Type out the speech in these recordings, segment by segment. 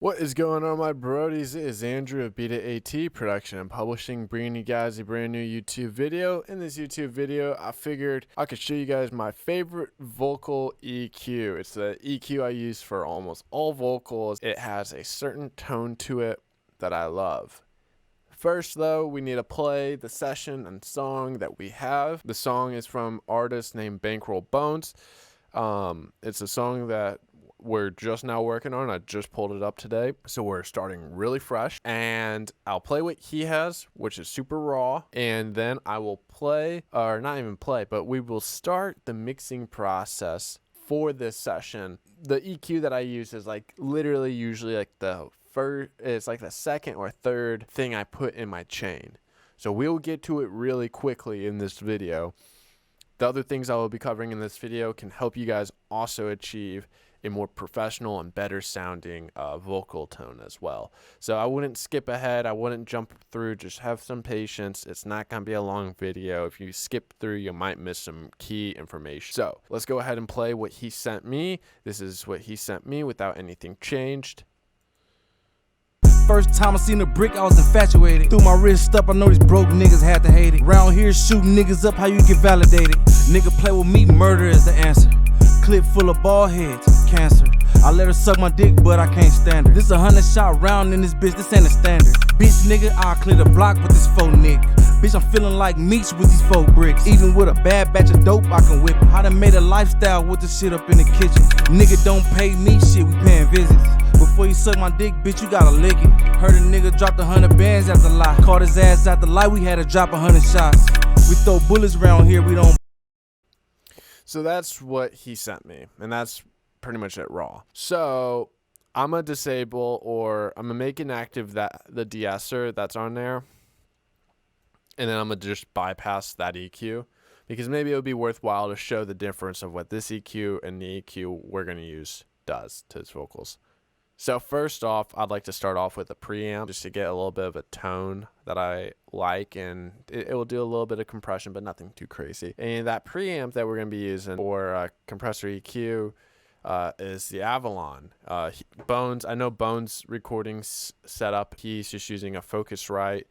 What is going on, my brodies? It is Andrew of Beta AT Production and Publishing, bringing you guys a brand new YouTube video. In this YouTube video, I figured I could show you guys my favorite vocal EQ. It's the EQ I use for almost all vocals. It has a certain tone to it that I love. First, though, we need to play the session and song that we have. The song is from an artist named Bankroll Bonez. It's a song that we're just now working on. I just pulled it up today, so we're starting really fresh, and I'll play what he has, which is super raw, and then I will play, or not even play, but we will start the mixing process for this session. The EQ that I use is like literally usually like it's like the second or third thing I put in my chain, so we'll get to it really quickly in this video. The other things I will be covering in this video can help you guys also achieve a more professional and better sounding vocal tone as well. So I wouldn't skip ahead. I wouldn't jump through. Just have some patience. It's not going to be a long video. If you skip through, you might miss some key information. So let's go ahead and play what he sent me. This is what he sent me without anything changed. First time I seen a brick, I was infatuated. Threw my wrist up, I know these broke niggas had to hate it. Round here shooting niggas up, how you get validated? Nigga play with me, murder is the answer. Clip full of bald heads, cancer. I let her suck my dick, but I can't stand her. This 100-shot round in this bitch, this ain't a standard. Bitch nigga, I'll clear the block with this faux nick. Bitch, I'm feeling like Meech with these faux bricks. Even with a bad batch of dope, I can whip it. I done made a lifestyle with the shit up in the kitchen. Nigga don't pay me shit, we paying visits. Before you suck my dick, bitch, you gotta lick it. Heard a nigga dropped 100 bands at the lot. Caught his ass at the light, we had to drop 100 shots. We throw bullets around here, we don't. So that's what he sent me, and that's pretty much it raw. So I'm gonna disable, or I'm gonna make inactive the de-esser that's on there, and then I'm gonna just bypass that EQ, because maybe it would be worthwhile to show the difference of what this EQ and the EQ we're gonna use does to its vocals. So first off, I'd like to start off with a preamp just to get a little bit of a tone that I like, and it will do a little bit of compression, but nothing too crazy. And that preamp that we're going to be using for compressor EQ is the Avalon. Bonez, I know Bonez recording setup, he's just using a Focusrite.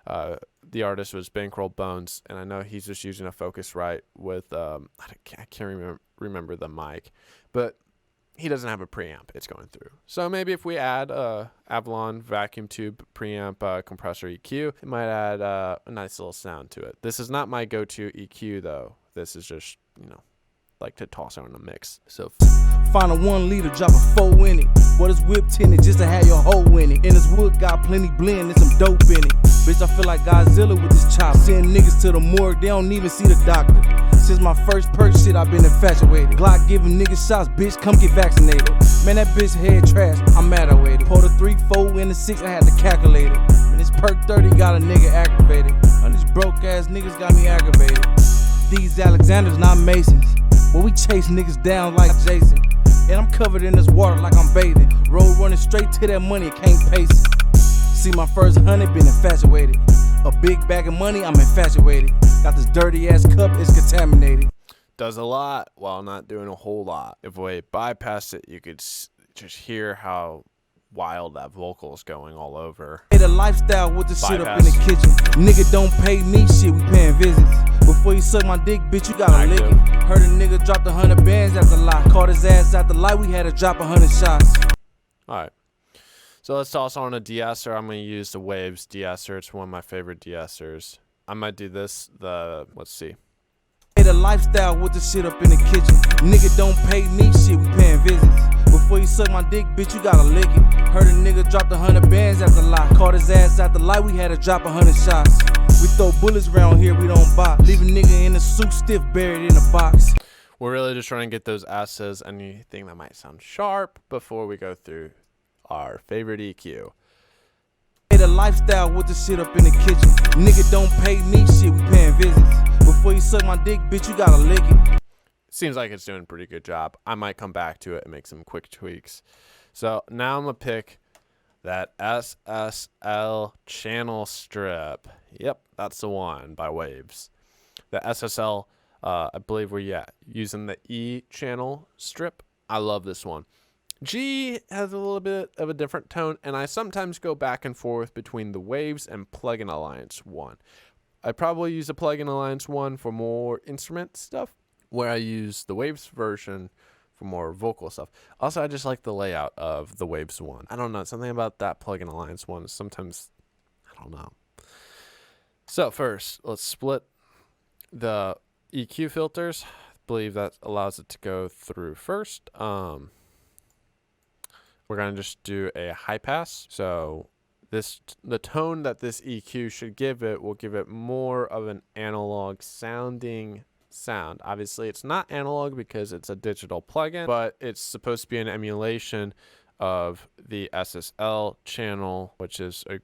The artist was Bankroll Bonez, and I know he's just using a Focusrite with, I can't remember the mic, but he doesn't have a preamp it's going through. So maybe if we add a Avalon vacuum tube preamp compressor EQ, it might add a nice little sound to it. This is not my go-to EQ though. This is just, like to toss it in a mix. So find a 1 liter, drop a 4 in it. What is whip tinted just to have your hoe in it. And this wood got plenty blend and some dope in it. Bitch, I feel like Godzilla with this chop. Send niggas to the morgue, they don't even see the doctor. Since my first perk shit, I've been infatuated. Glock giving niggas shots, bitch, come get vaccinated. Man, that bitch head trash, I'm mad at it. Pulled a 3, 4, and a 6, I had to calculate it. Man, this perk 30 got a nigga activated. And these broke ass niggas got me aggravated. These Alexanders, not Masons. Well, we chase niggas down like Jason. And I'm covered in this water like I'm bathing. Road running straight to that money, it can't pace it. See my first 100, been infatuated. A big bag of money, I'm infatuated. Got this dirty ass cup, it's contaminated. Does a lot while not doing a whole lot. If we bypass it, you could just hear how wild that vocal is going all over. Made a lifestyle with the shit up in the kitchen. Nigga don't pay me shit, we paying visits. Before you suck my dick, bitch, you gotta lick it. Heard a nigga dropped 100 bands at the lot. Caught his ass at the light, we had to drop 100 shots. Alright. So let's toss on a de-esser. I'm going to use the Waves de-esser. It's one of my favorite de-essers. I might do this, let's see. Made a lifestyle with the shit up in the kitchen. Nigga don't pay me shit, we paying visits. Before you suck my dick, bitch, you gotta lick it. Heard a nigga dropped 100 bands at the lot. Caught his ass at the light, we had to drop 100 shots. We throw bullets around here, we don't box. Leave a nigga in the suit stiff, buried in a box. We're really just trying to get those S's, anything that might sound sharp, before we go through our favorite EQ. Made a lifestyle with the shit up in the kitchen. Nigga don't pay me shit, we paying visits. Before you suck my dick, bitch, you gotta lick it. Seems like it's doing a pretty good job. I might come back to it and make some quick tweaks. So now I'm gonna pick that SSL channel strip. Yep, that's the one by Waves. The SSL, I believe we're using the E channel strip. I love this one. G has a little bit of a different tone, and I sometimes go back and forth between the Waves and Plugin Alliance 1. I probably use the Plugin Alliance 1 for more instrument stuff, where I use the Waves version for more vocal stuff. Also, I just like the layout of the Waves 1. I don't know, something about that Plugin Alliance 1 sometimes, I don't know. So first, let's split the EQ filters. I believe that allows it to go through first. We're going to just do a high pass. So the tone that this EQ should give it will give it more of an analog sounding sound. Obviously, it's not analog because it's a digital plugin, but it's supposed to be an emulation of the SSL channel, which is a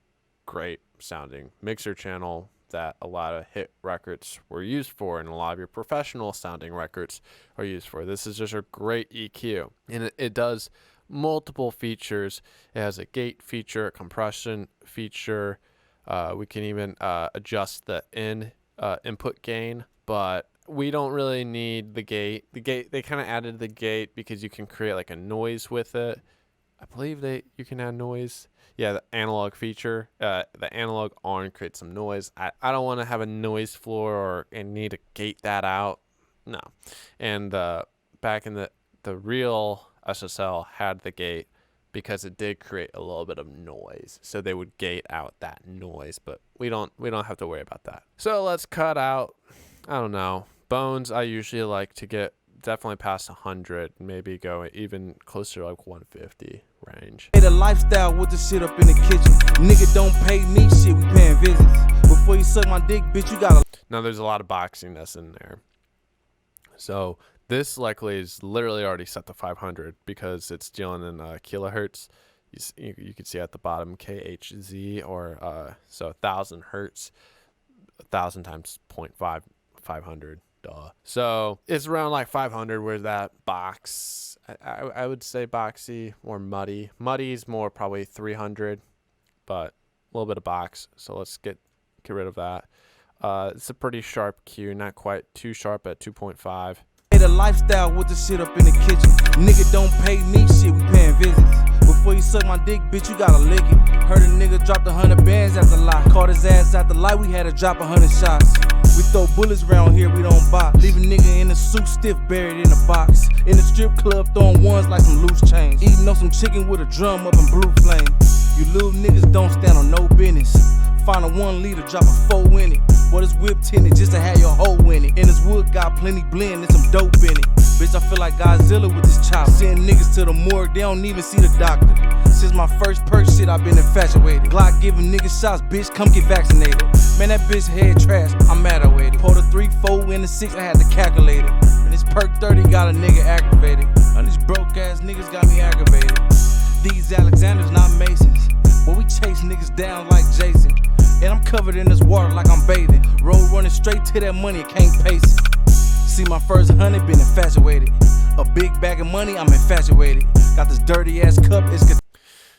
great sounding mixer channel that a lot of hit records were used for, and a lot of your professional sounding records are used for. This is just a great EQ, and it does multiple features. It has a gate feature, a compression feature. We can even adjust the input gain, but we don't really need the gate. They kind of added the gate because you can create like a noise with it. I believe you can add noise. Yeah, the analog feature, the analog arm creates some noise. I don't want to have a noise floor and need to gate that out. No. And back in the real SSL had the gate because it did create a little bit of noise. So they would gate out that noise, but we don't have to worry about that. So let's cut out, I don't know, Bones. I usually like to get definitely past 100, maybe go even closer to like 150 range. Hey, the lifestyle with the shit up in the kitchen. Nigga don't pay me shit, we paying visits. Before you suck my dick, bitch, you gotta. Now there's a lot of boxiness in there. So this likely is literally already set to 500 because it's dealing in kilohertz. You can see at the bottom KHZ, or so 1,000 hertz, 1,000 times 0.5, 500. Duh. So it's around like 500. Where that box, I would say boxy or muddy. Muddy is more probably 300, but a little bit of box. So let's get rid of that. It's a pretty sharp cue, not quite too sharp at 2.5. Hey, the lifestyle with the shit up in the kitchen. Nigga don't pay me shit, we paying visits. Before you suck my dick, bitch, you gotta lick it. Heard a nigga dropped 100 bands at the lot. Caught his ass at the light, we had to drop 100 shots. We throw bullets around here, we don't box. Leave a nigga in a suit stiff, buried in a box. In the strip club, throwing ones like some loose change. Eating on some chicken with a drum up in blue flame. You little niggas don't stand on no business. Find a 1 liter, drop a 4 in it. What is whip tinted just to have your hoe in it. And this wood got plenty blend and some dope in it. Bitch, I feel like Godzilla with this chop. Send niggas to the morgue, they don't even see the doctor. Since my first perk shit, I've been infatuated. Glock giving niggas shots, bitch, come get vaccinated. Man, that bitch head trash, I'm mad at it. Pulled a 3, 4, and a 6, I had to calculate it. And this perk 30 got a nigga activated. And these broke ass niggas got me aggravated. These Alexanders not Masons, but we chase niggas down like Jason. And I'm covered in this water like I'm bathing. Road running straight to that money, can't pace it. See my first 100, been infatuated. A big bag of money, I'm infatuated. Got this dirty ass cup, it's.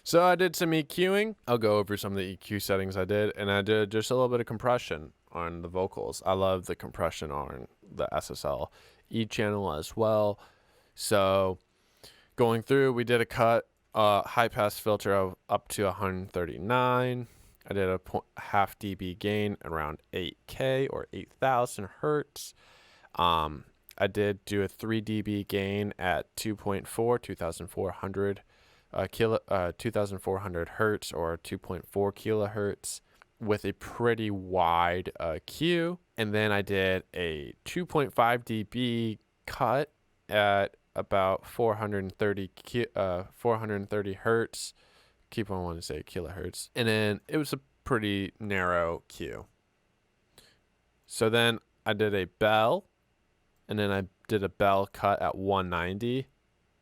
So I did some EQing. I'll go over some of the EQ settings I did, and I did just a little bit of compression on the vocals. I love the compression on the SSL E channel as well. So going through, we did a cut, high pass filter of up to 139. I did a half dB gain around 8K or 8,000 hertz. I did do a 3 dB gain at 2.4, 2,400 2,400 hertz or 2.4 kilohertz with a pretty wide Q. And then I did a 2.5 dB cut at about 430 hertz. Keep on wanting to say kilohertz. And then it was a pretty narrow Q. So then I did a bell, and then I did a bell cut at 190,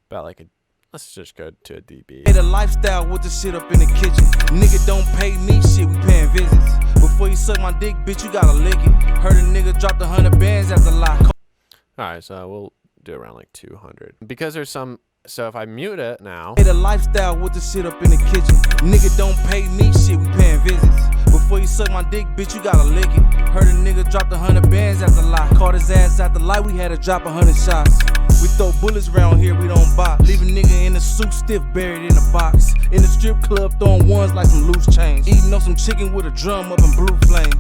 about like a, let's just go to a dB. Hey, the lifestyle with the shit up in the kitchen. Nigga don't pay me shit, we paying visits. Before you suck my dick, bitch, you gotta lick it. Heard a nigga dropped 100 bands at the lot. Alright, so we'll do around like 200. Because there's some, so if I mute it now. Hey, the lifestyle with the shit up in the kitchen. Nigga don't pay me shit, we paying visits. Before you suck my dick, bitch, you gotta lick it. Heard a nigga dropped 100 bands at the lot. Caught his ass at the light, we had to drop 100 shots. We We throw bullets around here, we don't box. Leave a nigga in a suit stiff, buried in a box. In the strip club, throwing ones like some loose change. Eating on some chicken with a drum up in blue flame.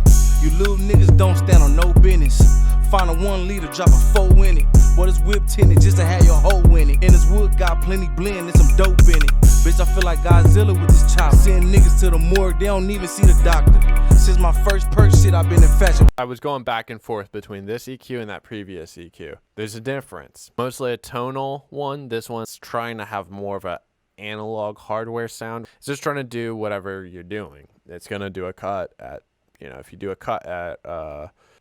You little niggas don't stand on no business. Find a 1 liter, drop a 4 in it. Boy, this whip tinted just to have your hoe in it. And this wood got plenty blend and some dope in it. Bitch, I feel like Godzilla with this chop. Send niggas to the morgue, they don't even see the doctor. Since my first perk shit, I've been infatuated. I was going back and forth between this EQ and that previous EQ. There's a difference. Mostly a tonal one. This one's trying to have more of a analog hardware sound. It's just trying to do whatever you're doing. It's gonna do a cut at, you know, if you do a cut at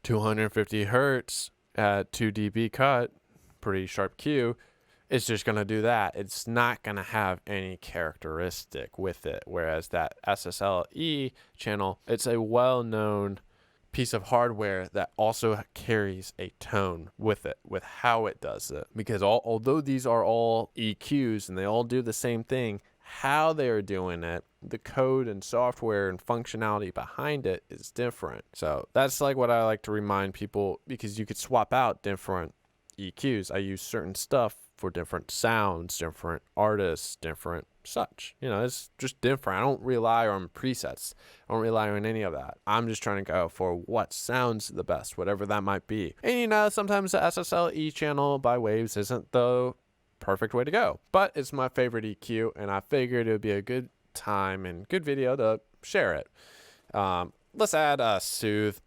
250 hertz at 2 dB cut, pretty sharp Q, it's just going to do that. It's not going to have any characteristic with it. Whereas that SSLE channel, it's a well-known piece of hardware that also carries a tone with it, with how it does it. Because although these are all EQs and they all do the same thing, how they are doing it, the code and software and functionality behind it is different. So that's like what I like to remind people, because you could swap out different EQs. I use certain stuff for different sounds, different artists, different such. You know, it's just different. I don't rely on presets. I don't rely on any of that. I'm just trying to go for what sounds the best, whatever that might be. And you know, sometimes the SSLE channel by Waves isn't the perfect way to go, but it's my favorite EQ, and I figured it would be a good time and good video to share it. Let's add a soothe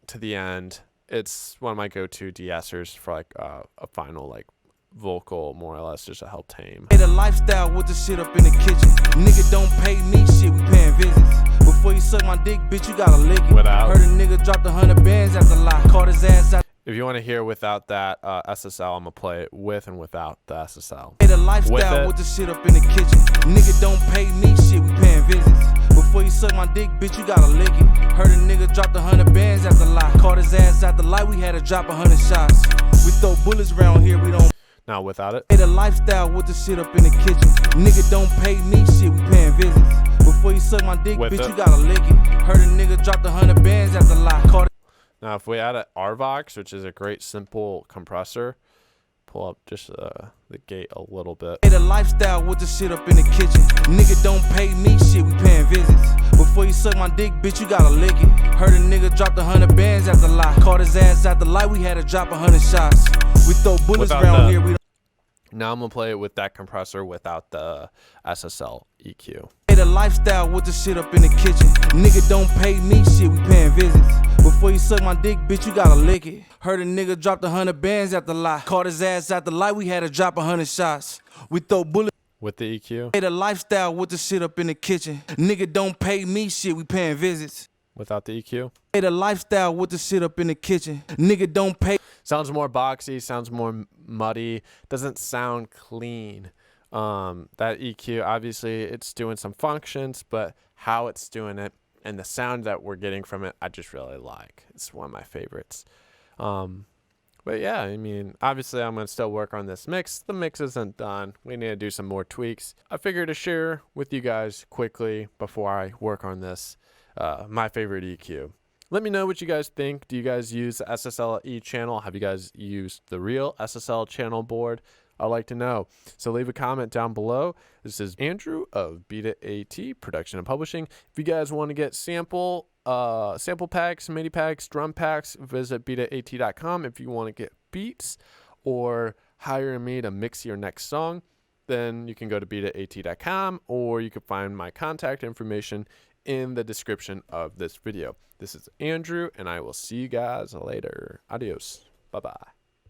to the end. It's one of my go-to de-essers for like a final like vocal, more or less, just to help tame. Hey, the lifestyle with the shit up in the kitchen. Nigga don't pay me shit, we paying visits. Before you suck my dick, bitch, you gotta lick it. Without. Heard a nigga dropped 100 bands after lie. Caught his ass out. If you want to hear without that SSL, I'm gonna play it with and without the SSL. Hey, the lifestyle with the shit up in the kitchen. Nigga don't pay me shit, we paying visits. Before you suck my dick, bitch, you gotta lick it. Heard a nigga dropped 100 bands after lie. Caught his ass out the light, we had to drop 100 shots. We throw bullets around here, we don't. Now without it. Hey, the lifestyle with the shit up in the kitchen. Nigga don't pay me shit, we paying visits. Before you suck my dick, With bitch, it. You gotta lick it. Heard a nigga dropped 100 bands after lie. Caught. Now if we add an RVox, which is a great simple compressor, pull up just the gate a little bit. Hey, the lifestyle with the shit up in the kitchen. Nigga don't pay me shit, we paying visits. Before you suck my dick, bitch, you gotta lick it. Heard a nigga dropped 100 bands after lie. Caught his ass out the light, we had to drop 100 shots. We throw bullets Without around the- here, we don't. Now I'm gonna play it with that compressor without the SSL EQ. Hey, the lifestyle with the shit up in the kitchen. Nigga don't pay me shit, we paying visits. Before you suck my dick, bitch, you gotta lick it. Heard a nigga dropped 100 bands after lie. Caught his ass out the light, we had to drop 100 shots. We throw bullets. With the EQ? Hey, the lifestyle with the shit up in the kitchen. Nigga don't pay me shit, we paying visits. Without the EQ? Hey, the lifestyle with the shit up in the kitchen. Nigga don't pay. Sounds more boxy, sounds more muddy, doesn't sound clean. That EQ, obviously it's doing some functions, but how it's doing it and the sound that we're getting from it, I just really like. It's one of my favorites. But yeah, I mean, obviously I'm going to still work on this mix. The mix isn't done. We need to do some more tweaks. I figured to share with you guys quickly before I work on this, my favorite EQ. Let me know what you guys think. Do you guys use the SSLE channel? Have you guys used the real SSL channel board? I'd like to know. So leave a comment down below. This is Andrew of Beta AT Production and Publishing. If you guys want to get sample packs, MIDI packs, drum packs, visit betaat.com. If you want to get beats or hire me to mix your next song, then you can go to betaat.com, or you can find my contact information in the description of this video. This is Andrew, and I will see you guys later. Adios. Bye-bye.